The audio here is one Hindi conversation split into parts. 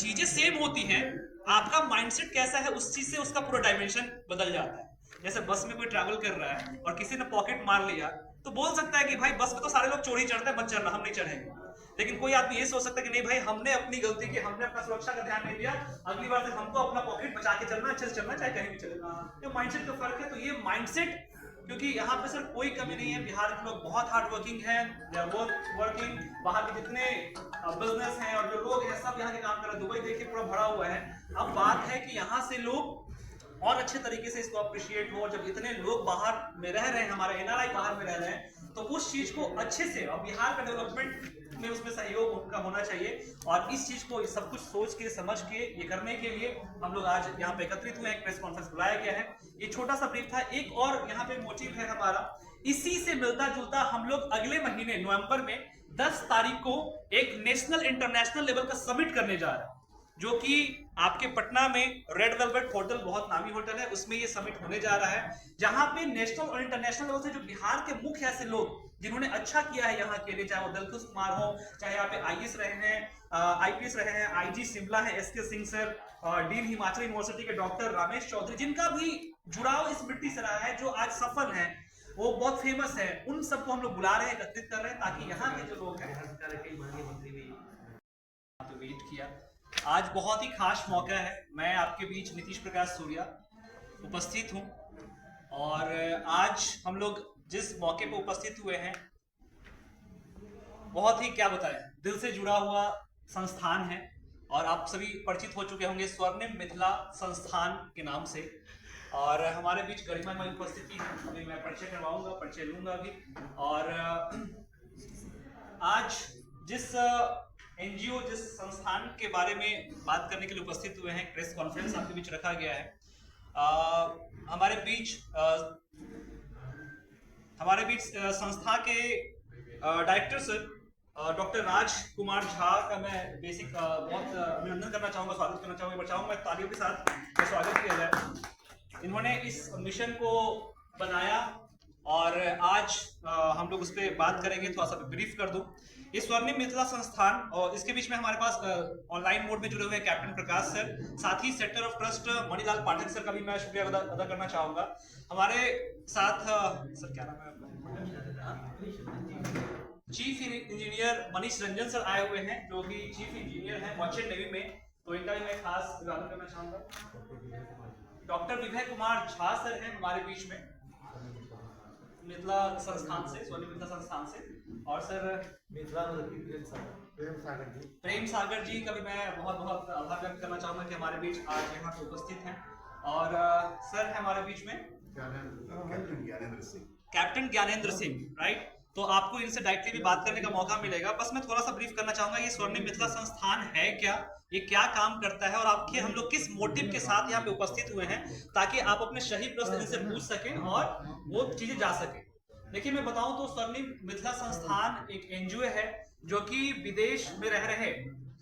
चीजें सेम होती हैं, आपका माइंडसेट कैसा है उस चीज से उसका पूरा डायमेंशन बदल जाता है। जैसे बस में कोई ट्रैवल कर रहा है और किसी ने पॉकेट मार लिया, तो बोल सकता है कि भाई बस में तो सारे लोग चोरी चढ़ते हैं, मत चढ़ना, हम नहीं चढ़ेंगे। लेकिन कोई आदमी ये सोच सकता है कि नहीं भाई, हमने अपनी गलती की, हमने अपना सुरक्षा का ध्यान नहीं दिया, अगली बार से हमको अपना पॉकेट बचा के चलना, अच्छे से चलना, चाहे कहीं भी चलना। तो माइंडसेट का फर्क है। तो ये माइंडसेट, क्योंकि यहाँ पे सर कोई कमी नहीं है, बिहार के लोग बहुत हार्ड वर्किंग हैं, दे आर वर्किंग। वहाँ के जितने बिजनेस हैं और जो लोग हैं सब यहाँ के काम कर रहे हैं। दुबई देखिए पूरा भरा हुआ है। अब बात है कि यहाँ से लोग और अच्छे तरीके से इसको अप्रिशिएट हो। जब इतने लोग बाहर में रह रहे हैं, हमारे एनआरआई बाहर में रह रहे हैं, तो उस चीज को अच्छे से, और बिहार का डेवलपमेंट में उसमें सहयोग उनका होना चाहिए। और इस चीज को सब कुछ सोच के समझ के ये करने के लिए हम लोग आज यहाँ पे एकत्रित हुए हैं, एक प्रेस कॉन्फ्रेंस बुलाया गया है। ये छोटा सा ब्रीफ था। एक और यहाँ पे मोटिव है हमारा, इसी से मिलता जुलता, हम लोग अगले महीने नवंबर में 10 तारीख को एक नेशनल इंटरनेशनल लेवल का समिट करने जा रहे हैं, जो कि आपके पटना में रेड वेलवेट होटल, बहुत नामी होटल है, उसमें ये समिट होने जा रहा है, जहां पे नेशनल और इंटरनेशनल लेवल से जो बिहार के मुख्य ऐसे लोग जिन्होंने अच्छा किया है यहाँ के लिए, चाहे वो दलकुश कुमार हो, चाहे यहाँ पे आईएएस रहे हैं, आईपीएस रहे हैं, आईजी शिमला है SK Singh sir, dean Himachal university के डॉक्टर रामेश चौधरी, जिनका भी जुड़ाव इस मिट्टी से रहा है, जो आज सफल है, वो बहुत फेमस है, उन सबको हम लोग बुला रहे हैं, एकत्रित कर रहे हैं, ताकि यहाँ के जो लोग हैं वेट किया। आज बहुत ही खास मौका है। मैं आपके बीच नीतीश प्रकाश सूर्या उपस्थित हूं, और आज हम लोग जिस मौके पर उपस्थित हुए हैं, बहुत ही क्या बताएं, दिल से जुड़ा हुआ संस्थान है, और आप सभी परिचित हो चुके होंगे स्वर्णिम मिथिला संस्थान के नाम से। और हमारे बीच गरिमामय उपस्थिति है, अभी मैं परिचय करवाऊंगा, परिचय लूंगा अभी। और आज जिस एनजीओ, जिस संस्थान के बारे में बात करने के लिए उपस्थित हुए हैं, प्रेस कॉन्फ्रेंस आपके बीच रखा गया है। हमारे बीच संस्था के director sir doctor Raj Kumar Jha का मैं बेसिक बहुत अभिनंदन करना चाहूंगा, स्वागत करना चाहूंगा, चाहूंगा तालियों के साथ स्वागत किया जाए। इन्होंने इस मिशन को बनाया, और आज हम लोग उस पर बात करेंगे। थोड़ा सा ब्रीफ कर दूं, ये स्वर्णिम मिथिला संस्थान, और इसके बीच में हमारे पास ऑनलाइन मोड में जुड़े हुए हैं कैप्टन प्रकाश सर, साथ ही sector of trust Manilal Pathak sir का भी मैं शुक्रिया अदा करना चाहूंगा। हमारे साथ सर क्या नाम है chief engineer Manish Ranjan sir आए हुए हैं, जो कि चीफ इंजीनियर हैं मर्चेंट नेवी में, तो इनका भी मैं खास अभिवादन करना चाहूंगा। डॉक्टर विजय कुमार झा सर हैं हमारे बीच में, मिथिला संस्थान से, स्वर्णिम मिथिला संस्थान से। और सर प्रेम सागर जी का भी मैं बहुत बहुत आभार व्यक्त करना चाहूंगा कि हमारे बीच आज यहाँ पे उपस्थित हैं। और सर है हमारे बीच में कैप्टन ज्ञानेंद्र सिंह, राइट। तो आपको इनसे डायरेक्टली भी बात करने का मौका मिलेगा। बस मैं थोड़ा सा ब्रीफ करना चाहूंगा, ये स्वर्णिम मिथिला संस्थान है क्या, ये क्या काम करता है, और आपके हम लोग किस मोटिव के साथ यहाँ पे उपस्थित हुए हैं, ताकि आप अपने सही प्रश्न इनसे पूछ सकें और वो चीजें जा सके। देखिए, मैं बताऊं तो स्वर्णिम मिथिला संस्थान एक एनजीओ है जो कि विदेश में रह रहे,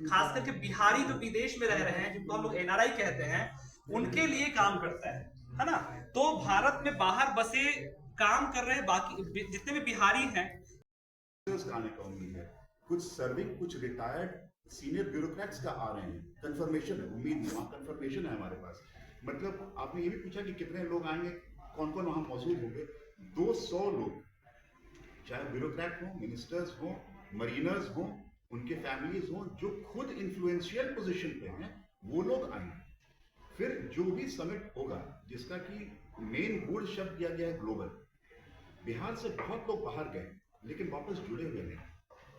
खास करके बिहारी जो विदेश में रह रहे हैं, जिनको हम लोग एनआरआई कहते हैं, उनके लिए काम करता है ना। तो भारत में बाहर बसे काम कर रहे बाकी जितने भी बिहारी हैं, आने का उम्मीद है, कुछ सर्विंग, कुछ रिटायर्ड सीनियर ब्यूरोक्रेट्स का आ रहे हैं, कंफर्मेशन है, उम्मीद नहीं, वहाँ कंफर्मेशन है हमारे पास। मतलब आपने ये भी पूछा कि कितने लोग आएंगे, कौन कौन वहाँ मौजूद होंगे। 200 लोग, चाहे ब्यूरोक्रेट हो, मिनिस्टर्स हो, मरीनर्स हो, उनके फैमिलीज हो, जो खुद इन्फ्लुएंशियल पोजीशन पे हैं, वो लोग आएंगे। फिर जो भी समिट होगा, जिसका कि मेन बोल्ड शब्द दिया गया है ग्लोबल। बिहार से बहुत लोग बाहर गए लेकिन वापस जुड़े हुए नहीं,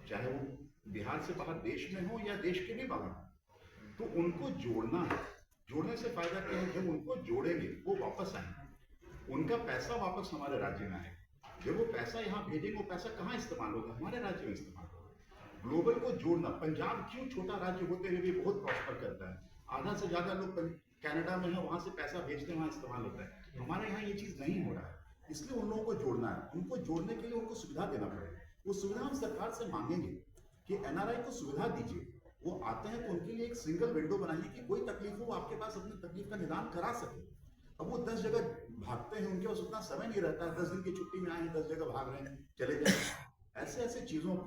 चाहे वो बिहार से बाहर देश में हो या देश के भी बाहर हो, तो उनको जोड़ना है। जोड़ने से फायदा क्या है, जब उनको जोड़ेंगे वो वापस आएंगे, उनका पैसा वापस हमारे राज्य में आएगा। जब वो पैसा यहाँ भेजेंगे, वो पैसा कहाँ इस्तेमाल होगा, हमारे राज्य में इस्तेमाल होगा। ग्लोबल को जोड़ना, पंजाब क्यों छोटा राज्य होते हुए भी बहुत प्रॉस्पर करता है, आधा से ज्यादा लोग कनाडा में है, वहां से पैसा भेजते हैं, वहां इस्तेमाल होता है। हमारे यहाँ ये चीज नहीं हो रहा है, इसलिए उन लोगों को जोड़ना है। उनको जोड़ने के लिए उनको सुविधा देना पड़ेगा। वो सुविधा हम सरकार से मांगेंगे कि एनआरआई को सुविधा दीजिए, वो आते हैं तो उनके लिए एक सिंगल विंडो बनाइए कि कोई तकलीफ हो, आपके पास अपनी तकलीफ का निदान करा सके। अब वो 10 जगह भागते हैं, उनके पास उतना समय नहीं रहता है, 10 दिन की छुट्टी में आए हैं, 10 जगह भाग रहे हैं, चले जाए। ऐसे चीजों को,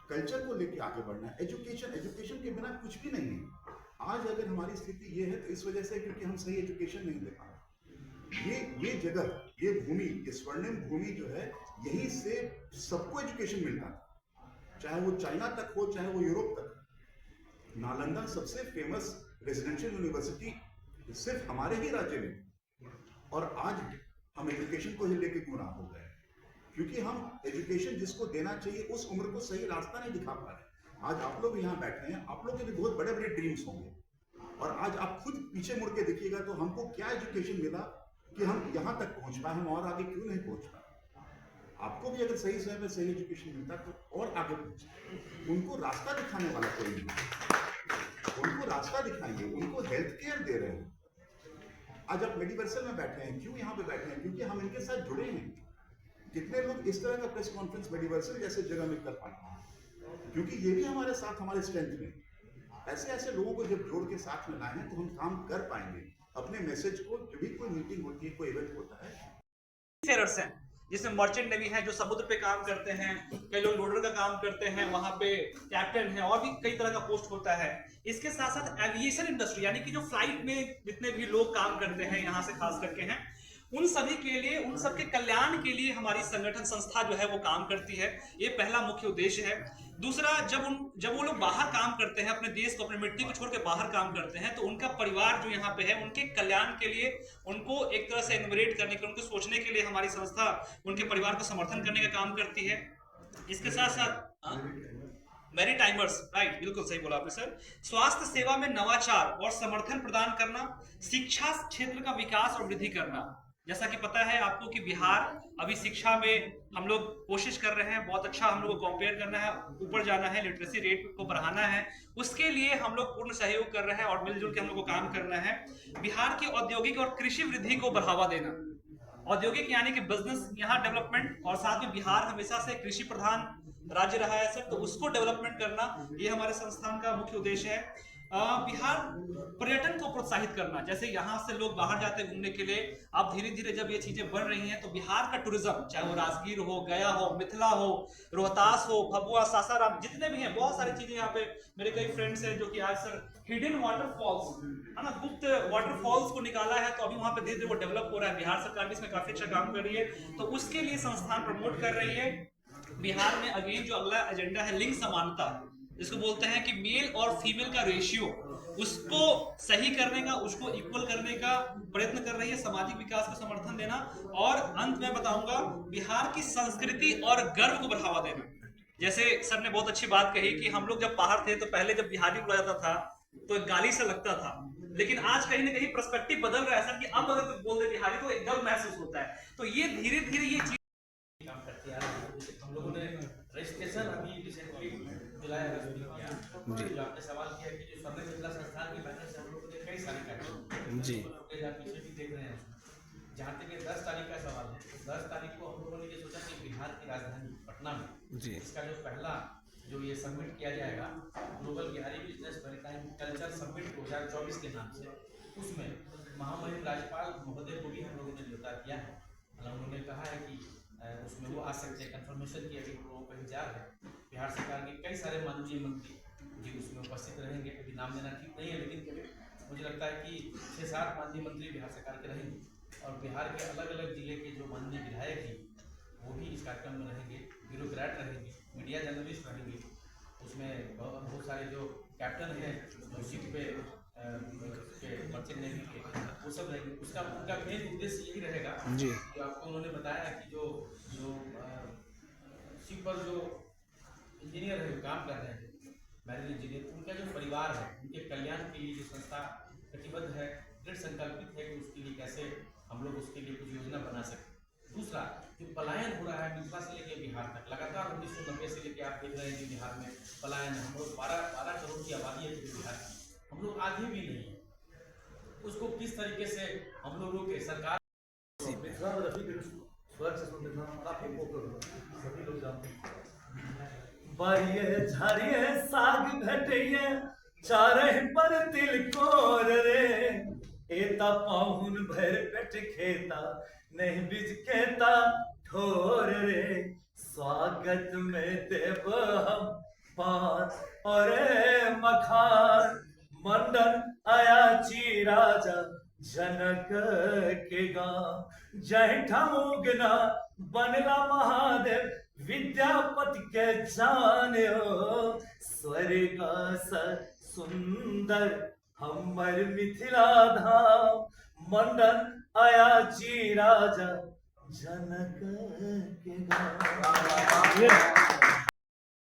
कल्चर को लेके आगे बढ़ना है। एजुकेशन के बिना कुछ भी नहीं है। आज अगर हमारी स्थिति ये है तो इस वजह से क्योंकि हम सही एजुकेशन नहीं दे पा रहे। ये जगह, ये भूमि, ये स्वर्णिम भूमि जो है, यहीं से सबको एजुकेशन मिलता था, चाहे वो चाइना तक हो, चाहे वो यूरोप तक। नालंदा सबसे फेमस रेजिडेंशियल यूनिवर्सिटी सिर्फ हमारे ही राज्य में, और आज हम एजुकेशन को ही लेके गुमराह हो गए, क्योंकि हम एजुकेशन जिसको देना चाहिए उस उम्र को सही रास्ता नहीं दिखा पा रहे। आज आप लोग यहाँ बैठे हैं, आप लोग के भी बहुत बड़े बड़े ड्रीम्स होंगे, और आज आप खुद पीछे मुड़ के देखिएगा तो हमको क्या एजुकेशन मिला कि हम यहाँ तक पहुंच पाए, हम और आगे क्यों नहीं पहुंच पाए। आपको भी अगर सही समय में सही एजुकेशन मिलता तो और आगे पहुंचे। उनको रास्ता दिखाने वाला कोई नहीं, उनको रास्ता दिखाएंगे, उनको हेल्थ केयर दे रहे हैं। आज आप मेडिवर्सल में बैठे हैं, क्यों यहाँ पे बैठे हैं? क्योंकि हम इनके साथ जुड़े हैं। कितने लोग इस तरह का प्रेस कॉन्फ्रेंस मेडिवर्सल जैसे जगह में कर पाते हैं, क्योंकि ये भी हमारे साथ, हमारे स्ट्रेंथ में। ऐसे लोगों को जब जोड़ के साथ में लाए हैं तो हम काम कर पाएंगे अपने मैसेज को। जब भी कोई मीटिंग होती है, कोई इवेंट होता है, फेरर्स हैं जिसमें मर्चेंट नेवी है जो समुद्र पे काम करते हैं, कई लोग लोडर का काम करते हैं, वहां पे कैप्टन है, और भी कई तरह का पोस्ट होता है। इसके साथ साथ एविएशन इंडस्ट्री यानी कि जो फ्लाइट में जितने भी लोग काम करते हैं यहाँ से खास करके हैं, उन सभी के लिए, उन सबके कल्याण के लिए हमारी संगठन संस्था जो है वो काम करती है। ये पहला मुख्य उद्देश्य है। दूसरा, जब वो लोग बाहर काम करते हैं, अपने देश को, अपनी मिट्टी को छोड़ के बाहर काम करते हैं, तो उनका परिवार जो यहाँ पे है, उनके कल्याण के लिए, उनको एक तरह से इनोवेट करने के, उनको सोचने के लिए हमारी संस्था उनके परिवार को समर्थन करने का काम करती है। इसके साथ साथ मैरी टाइमर्स, राइट, बिल्कुल सही बोला आपने सर। स्वास्थ्य सेवा में नवाचार और समर्थन प्रदान करना, शिक्षा क्षेत्र का विकास और वृद्धि करना। जैसा कि पता है आपको कि बिहार अभी शिक्षा में हम लोग कोशिश कर रहे हैं, बहुत अच्छा हम लोग को कंपेयर करना है, ऊपर जाना है, लिटरेसी रेट को बढ़ाना है। उसके लिए हम लोग पूर्ण सहयोग कर रहे हैं और मिलजुल के हम लोग को काम करना है। बिहार की औद्योगिक और कृषि वृद्धि को बढ़ावा देना, औद्योगिक यानी कि बिजनेस यहाँ डेवलपमेंट, और साथ में बिहार हमेशा से कृषि प्रधान राज्य रहा है सर, तो उसको डेवलपमेंट करना, ये हमारे संस्थान का मुख्य उद्देश्य है। बिहार पर्यटन को प्रोत्साहित करना, जैसे यहाँ से लोग बाहर जाते हैं घूमने के लिए, अब धीरे धीरे जब ये चीजें बढ़ रही हैं तो बिहार का टूरिज्म, चाहे वो राजगीर हो, गया हो, मिथिला हो, रोहतास हो, भभुआ, सासाराम, जितने भी हैं, बहुत सारी चीजें यहाँ पे। मेरे कई फ्रेंड्स हैं जो कि आज सर हिडन वाटरफॉल्स है ना, गुप्त वाटरफॉल्स को निकाला है, तो अभी वहां पे धीरे धीरे वो डेवलप हो रहा है। बिहार सरकार भी इसमें काफी अच्छा काम कर रही है, तो उसके लिए संस्थान प्रमोट कर रही है। बिहार में अगेन जो अगला एजेंडा है लिंग समानता, जिसको बोलते हैं कि मेल और फीमेल का रेशियो, उसको सही करने का, उसको इक्वल करने का प्रयत्न कर रही है। सामाजिक विकास का समर्थन देना, और अंत में बताऊंगा बिहार की संस्कृति और गर्व को बढ़ावा देना। जैसे सर ने बहुत अच्छी बात कही कि हम लोग जब बाहर थे तो पहले जब बिहारी बुलाया जाता था तो एक गाली से लगता था, लेकिन आज कहीं ना कहीं पर्सपेक्टिव बदल रहा है सर, कि अब अगर कोई बोल दे बिहारी तो एक गर्व महसूस होता है। तो ये धीरे धीरे ये चीज काम करती आ रही है। हम लोगों ने रजिस्ट्रेशन अभी रिसेंटली जुलाई अगस्त में किया। जो आपने सवाल किया कि जो समय मिथिला संस्थान की बैनर से हम लोगों ने कई सारे कार्यक्रम जी पीछे भी देख रहे हैं। जहाँ तक 10 तारीख का सवाल है, 10 तारीख को हम लोगों ने ये सोचा कि बिहार की राजधानी पटना में जी इसका जो पहला जो ये सबमिट किया जाएगा, global Bihari business maritime culture summit 2024 के नाम से, उसमें महामहिम राज्यपाल महोदय को भी हम लोगों ने न्योता किया है। उन्होंने कहा है कि उसमें वो आ सकते हैं, कंफर्मेशन किया कि लोगों का इंतजार है। बिहार सरकार के कई सारे माननीय मंत्री जी उसमें उपस्थित रहेंगे। अभी नाम लेना ठीक नहीं है, लेकिन मुझे लगता है कि 6-7 माननीय मंत्री बिहार सरकार के रहेंगे, और बिहार के अलग अलग जिले के जो माननीय विधायक जी वो भी इस कार्यक्रम में रहेंगे, ब्यूरोक्रेट रहेंगे, मीडिया जर्नलिस्ट रहेंगे, उसमें बहुत सारे जो कैप्टन हैं जो शिप पे मर्चेंट नेवी के, वो सब रहेंगे। उसका उनका मेन उद्देश्य यही रहेगा जी, जो आपको उन्होंने बताया कि जो शिप पर जो इंजीनियर है काम कर रहे हैं, मैरिन इंजीनियर, उनका जो परिवार है, उनके कल्याण के लिए जो संस्था कटिबद्ध है, दृढ़ संकल्पित है कि उसके लिए कैसे हम लोग उसके लिए कुछ योजना बना सकें। दूसरा, जो पलायन हो रहा है मिथिला से लेकर बिहार तक, लगातार 1990 से लेकर आप देख रहे हैं कि बिहार में पलायन है। हम लोग 12 करोड़ की आबादी है बिहार की, हम लोग आगे भी नहीं है। उसको किस तरीके से हम लोगों के सरकार सभी लोग जानते हैं, बारिये झारिये साग घटिये चारे पर तिलकोर रे, एता पाहुन भर पेट खेता नहीं बिज खेता ठोर रे, स्वागत में देव हम पान और मखान, मन मंडन आयाची राजा जनक के गांव जैठा मुगना बनला महादेव विद्यापति के जानो स्वर्ग स सुंदर हमर मिथिला धाम मंडन आयाची राजा जनक के गांव।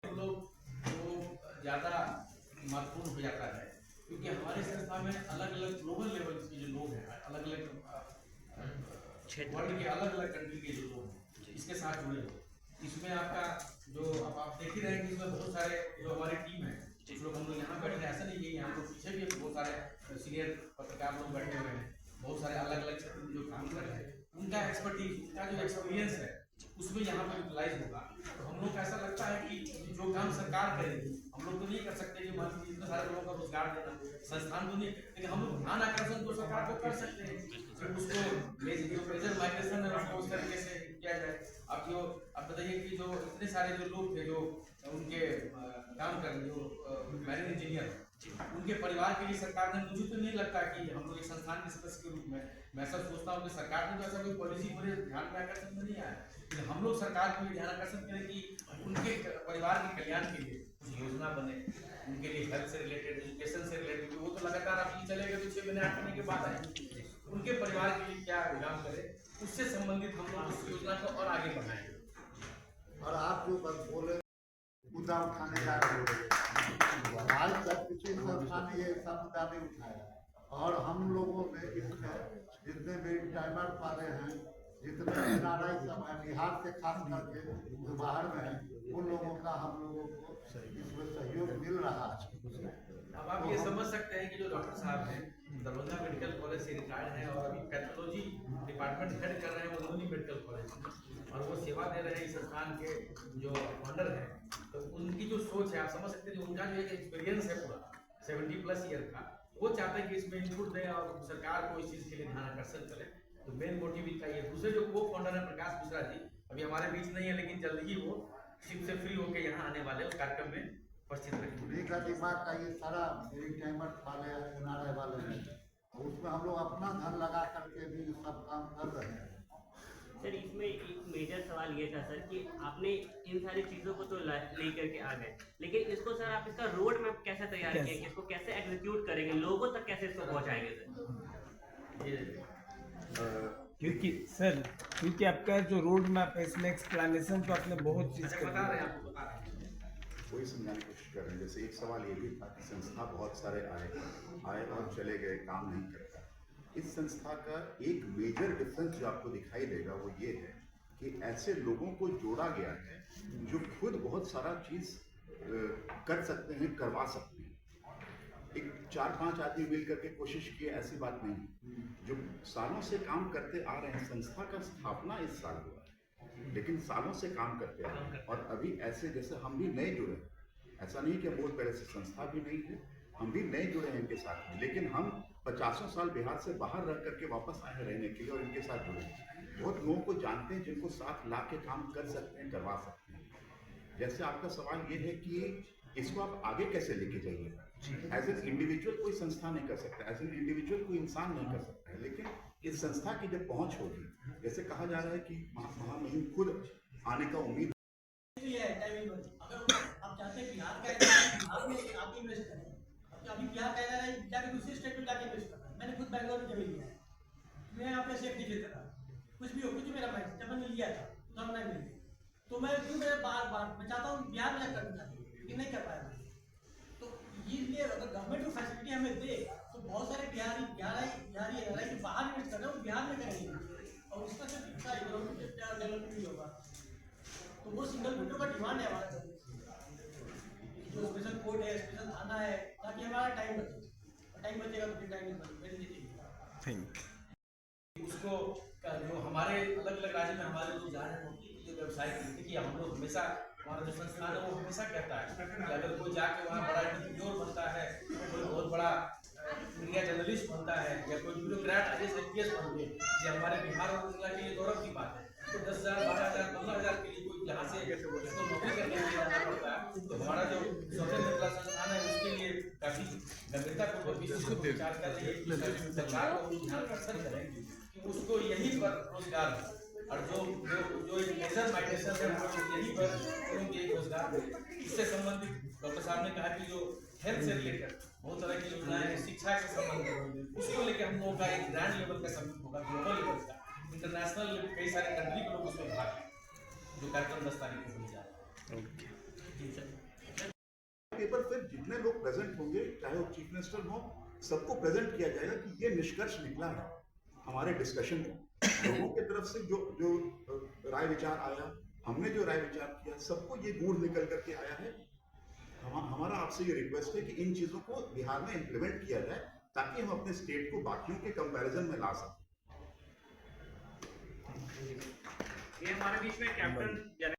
हम लोग जो ज्यादा महत्वपूर्ण हो जाता है क्योंकि हमारी संस्था में अलग अलग ग्लोबल लेवल के जो लोग हैं, अलग अलग वर्ल्ड के अलग अलग कंट्री के जो लोग हैं इसके साथ जुड़े हो। इसमें आपका जो अब आप देख ही रहे हैं कि इसमें बहुत सारे जो हमारी टीम है, कुछ लोग हम लोग यहाँ बैठे हैं, ऐसा नहीं है यहाँ लोग पीछे भी बहुत सारे सीनियर पत्रकार लोग बैठे हुए हैं, बहुत सारे अलग अलग क्षेत्र में जो काम कर रहे हैं, उनका एक्सपर्टीज, उनका जो एक्सपीरियंस है उसमें यहाँ पर यूटिलाइज होगा। तो हम लोग को ऐसा लगता है कि जो काम सरकार करेगी हम लोग तो नहीं कर सकते कि मान लीजिए इतने सारे लोगों का रोजगार देना संस्थान तो नहीं, लेकिन हम लोग ध्यान आकर्षण तो सरकार को कर सकते हैं कि उसको जो मेजर माइग्रेशन है उसको उस तरीके से किया जाए। अब जो अब बताइए कि जो इतने सारे जो लोग थे जो उनके काम कर जो मैरिन इंजीनियर उनके परिवार के लिए सरकार ने, मुझे तो नहीं लगता कि हम लोग एक संस्थान के सदस्य के रूप में मैं ऐसा सोचता हूँ कि सरकार ने तो ऐसा कोई पॉलिसी पूरे ध्यान में आकर्षण में नहीं आया, लेकिन हम लोग सरकार को ध्यान आकर्षण करें कि उनके परिवार के कल्याण के लिए कुछ योजना बने, उनके लिए हेल्थ से रिलेटेड, एजुकेशन से रिलेटेड, वो तो लगातार आप चलेगा तो 6 महीने 8 महीने के बाद आएंगे, उनके परिवार के लिए क्या काम करे उससे संबंधित हम लोग उस योजना को और आगे बढ़ाएंगे। और आप जो बस बोले मुद्दा उठाने जा रहे हो, आज तक किसी संस्था ने ये ऐसा मुद्दा नहीं उठाया और हम लोगों ने इसमें जितने भी टाइमर वाले हैं, जितने NRI सब हैं बिहार से खास करके जो बाहर में हैं, उन लोगों का हम लोगों को इसमें सहयोग मिल रहा है। अब आप ये समझ सकते हैं कि जो डॉक्टर साहब हैं दरभंगा मेडिकल कॉलेज से रिटायर्ड हैं और अभी पैथोलॉजी डिपार्टमेंट हेड कर रहे हैं मधुबनी मेडिकल कॉलेज और वो सेवा दे रहे हैं इस संस्थान के जो फाउंडर हैं, तो उनकी जो सोच है आप समझ सकते हैं, उनका जो एक एक्सपीरियंस है पूरा 70+ ईयर का, वो चाहते हैं कि इसमें इनपुट दें और सरकार को इस चीज़ के लिए ध्यान आकर्षण करें। तो मेन मोटिव इनका ये। दूसरे जो को फाउंडर है प्रकाश मिश्रा जी अभी हमारे बीच नहीं है, लेकिन जल्द ही वो शिप से फ्री होकर यहाँ आने वाले उस कार्यक्रम में उपस्थित रहेंगे। उन्हीं का दिमाग का ये सारा टाइमर वाले NRI वाले हैं, उसमें हम लोग अपना धन लगा करके भी सब काम कर रहे हैं। सर इसमें एक मेजर सवाल ये था सर कि आपने इन सारी चीज़ों को तो लेकर के आ गए, लेकिन इसको सर आप इसका रोड मैप कैसे तैयार किए, इसको कैसे एग्जीक्यूट करेंगे, लोगों तक कैसे इसको पहुंचाएंगे सर? क्योंकि आपका जो रोड मैप है इसमें एक्सप्लेनेशन तो आपने बहुत चीज़ बता रहे हैं आपको, बता रहे हैं। वही समझाने की कोशिश कर रहे हैं। जैसे एक सवाल ये भी था कि संस्था बहुत सारे आए और चले गए, काम नहीं करता। इस संस्था का एक मेजर डिफरेंस जो आपको दिखाई देगा वो ये है कि ऐसे लोगों को जोड़ा गया है जो खुद बहुत सारा चीज कर सकते हैं, करवा सकते हैं। एक 4-5 आदमी मिल करके कोशिश किए ऐसी बात नहीं, जो सालों से काम करते आ रहे हैं। संस्था का स्थापना इस साल हुआ है, लेकिन सालों से काम करते आ रहे हैं। और अभी ऐसे जैसे हम भी नए जुड़े, ऐसा नहीं कि बहुत पहले से संस्था भी नहीं है, हम भी नए जुड़े हैं इनके साथ में, लेकिन हम 50 साल बिहार से बाहर रह करके वापस आए हैं रहने के लिए और इनके साथ जुड़े हैं। बहुत लोगों को जानते हैं जिनको साथ ला के काम कर सकते हैं, करवा सकते हैं। जैसे आपका सवाल ये है कि इसको आप आगे कैसे लेके जाइएगा। एज एन इंडिविजुअल कोई संस्था नहीं कर सकता, एज एन इंडिविजुअल कोई इंसान नहीं कर सकता है, लेकिन इस संस्था की जब पहुंच होगी, जैसे कहा जा रहा है कि महामहिम खुद आने का उम्मीद आप चाहते हैं बिहार का बिहार में आप इन्वेस्ट करें, अभी बिहार कह रहा है जाके दूसरे स्टेट में जाके इन्वेस्ट करना है। मैंने खुद बैंगलोर में जमीन लिया है, मैं अपने सेफ डिग्री कर रहा, कुछ भी हो, कुछ मेरा माइंड जब मैंने लिया था 2009 में, तो मैं क्यों मेरे बार मैं चाहता हूँ बिहार में जाकर करना चाहिए, लेकिन नहीं कर पाया। तो इसलिए अगर गवर्नमेंट को फैसिलिटी हमें दे तो बहुत सारे बिहारी जो बाहर इन्वेस्ट कर रहे हैं वो बिहार में करेंगे और उसका सिर्फ इतना डेवलपमेंट नहीं होगा। तो वो सिंगल विंडो का डिमांड है हमारा, जो स्पेशल कोर्ट है, स्पेशल थाना है, ताकि हमारा टाइम बचे, टाइम बचेगा तो फिर टाइम उसको जो हमारे अलग अलग राज्य में हमारे लोग जा रहे हैं जो व्यवसाय करते कि हम लोग हमेशा हमारा जो संस्थान है वो हमेशा कहता है कि अगर कोई जाके वहाँ बड़ा इंटरव्यूअर बनता है, कोई बहुत बड़ा मीडिया जर्नलिस्ट बनता है या कोई ब्यूरोक्रेट IAS IPS बन गए, ये हमारे बिहार और जिला के लिए गौरव की बात है। तो 10,000 12,000 15,000 के लिए कोई यहाँ से इसको नौकरी करने के लिए जाना पड़ता है, तो हमारा जो सबसे निचला संस्थान है उसके लिए काफी गंभीरता पूर्वक इस चीज को विचार कर रही है कि सरकार को ध्यान आकर्षण करें कि उसको यहीं पर रोजगार हो। और जो एक मेजर माइग्रेशन है वो यहीं पर उनके रोजगार हो। इससे संबंधित डॉक्टर साहब ने कहा कि जो हेल्थ से रिलेटेड बहुत तरह की योजनाएं हैं, शिक्षा से संबंधित, उसको लेकर हम लोगों का एक ग्रैंड लेवल का समिट होगा, ग्लोबल लेवल का, इंटरनेशनल लेवल, कई सारे कंट्री के लोग उसमें भाग लेंगे, जो कार्यक्रम 10 तारीख को होने जा रहा है। पेपर फिर जितने लोग प्रेजेंट होंगे, चाहे वो चीफ मिनिस्टर हो, सबको प्रेजेंट किया जाएगा कि ये निष्कर्ष निकला है हमारे डिस्कशन में। लोगों की तरफ से जो राय विचार आया, हमने जो राय विचार किया, सबको ये गुण निकल करके आया है। हमारा आपसे ये रिक्वेस्ट है कि इन चीजों को बिहार में इम्प्लीमेंट किया जाए ताकि हम अपने स्टेट को बाकियों के कंपैरिजन में ला सकें। ये हमारे बीच में कैप्टन